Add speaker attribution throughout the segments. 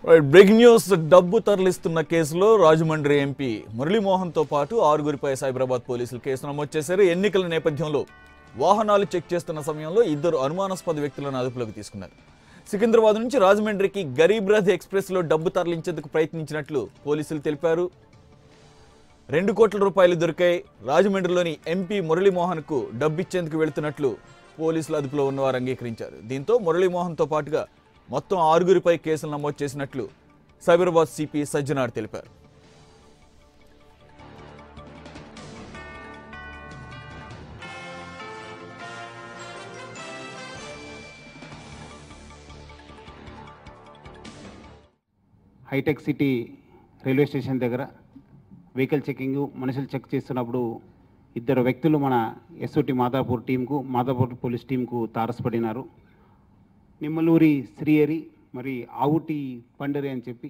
Speaker 1: Breaking news. డబ్బు తరలిస్తున్న కేసులో రాజమండ్రి ఎంపీ మురళీమోహన్తో పాటు 6గురిపై సైబరాబాద్ పోలీసులు కేసు నమోదు చేశారు. ఎన్నికల నేపథ్యంలో వాహనాలు చెక్ చేస్తున్న సమయంలో 2 అనుమానాస్పద వ్యక్తులను అదుపులోకి తీసుకున్నారు. సికింద్రాబాద్ నుంచి రాజమండ్రికి గరీబ్ రథ్ ఎక్స్ప్రెస్లో డబ్బు తరలించేందుకు ప్రయత్నించినట్లు పోలీసులు తెలిపారు. 2 కోట్ల రూపాయలు దొరికాయి. రాజమండ్రిలోని ఎంపీ మురళీమోహన్కు డబ్బిచ్చేందుకు వెళుతున్నట్లు పోలీసులు అదుపులో ఉన్నవారు అంగీకరించారు. దీంతో మురళీమోహన్తో పాటుగా మొత్తం 6గురిపై కేసులు నమోదు చేసినట్లు సైబరాబాద్ సిపి సజ్జనార్ తెలిపారు.
Speaker 2: హైటెక్ సిటీ రైల్వే స్టేషన్ దగ్గర వెహికల్ చెకింగ్ మనుషులు చెక్ చేస్తున్నప్పుడు 2 వ్యక్తులు మన ఎస్ఓటి మాదాపూర్ పోలీస్ టీంకు తారసపడినారు. నిమ్మలూరి శ్రీహరి మరి ఆవుటి పండరి అని చెప్పి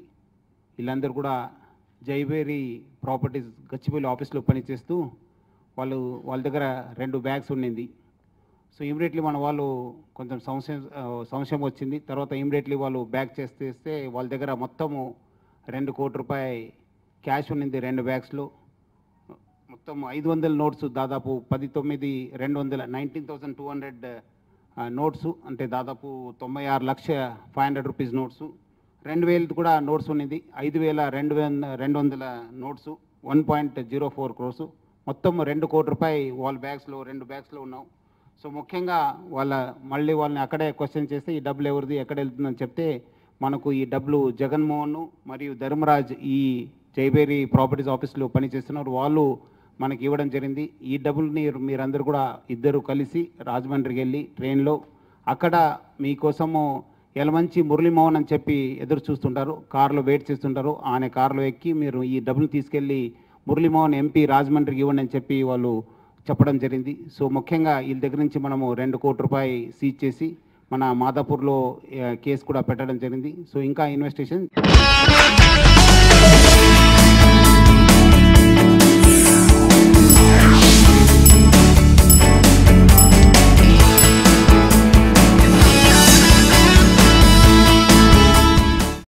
Speaker 2: వీళ్ళందరూ కూడా జైబేరి ప్రాపర్టీస్ గచ్చిబౌలి ఆఫీస్లో పనిచేస్తూ వాళ్ళ దగ్గర 2 బ్యాగ్స్ ఉండింది. సో ఇమీడియట్లీ మన వాళ్ళు కొంచెం సంశయం వచ్చింది. తర్వాత ఇమీడియట్లీ వాళ్ళు బ్యాగ్ చేస్తే వాళ్ళ దగ్గర మొత్తము 2 కోట్ల రూపాయలు క్యాష్ ఉన్నింది 2 బ్యాగ్స్లో. మొత్తం 500 నోట్స్, దాదాపు 19,200 నోట్స్, అంటే దాదాపు 96,500,000 రూపీస్ నోట్స్, 2,000 కూడా నోట్స్ ఉన్నది, 5,200 నోట్స్, 1.04 crores, మొత్తం 2 కోట్ల రూపాయలు వాళ్ళ రెండు బ్యాగ్స్లో ఉన్నాం. సో ముఖ్యంగా వాళ్ళని అక్కడే క్వశ్చన్ చేస్తే ఈ డబ్బులు ఎవరిది, ఎక్కడ వెళ్తుందని చెప్తే మనకు ఈ డబ్బులు జగన్మోహన్ మరియు ధర్మరాజ్ ఈ జైబేరి ప్రాపర్టీస్ ఆఫీస్లో పనిచేస్తున్నారు, వాళ్ళు మనకి ఇవ్వడం జరిగింది. ఈ డబ్బుల్ని మీరందరూ కూడా 2 కలిసి రాజమండ్రికి వెళ్ళి ట్రైన్లో అక్కడ మీకోసము యలమంచి మురళీమోహన్ అని చెప్పి ఎదురు చూస్తుంటారు, కారులో వెయిట్ చేస్తుంటారు. ఆయన కారులో ఎక్కి మీరు ఈ డబ్బులు తీసుకెళ్ళి మురళీమోహన్ ఎంపీ రాజమండ్రికి ఇవ్వండి అని చెప్పి వాళ్ళు చెప్పడం జరిగింది. సో ముఖ్యంగా వీళ్ళ దగ్గర నుంచి మనము 2 కోట్ల రూపాయలు సీజ్ చేసి మన మాదాపూర్లో కేసు కూడా పెట్టడం జరిగింది. సో ఇంకా ఇన్వెస్టిగేషన్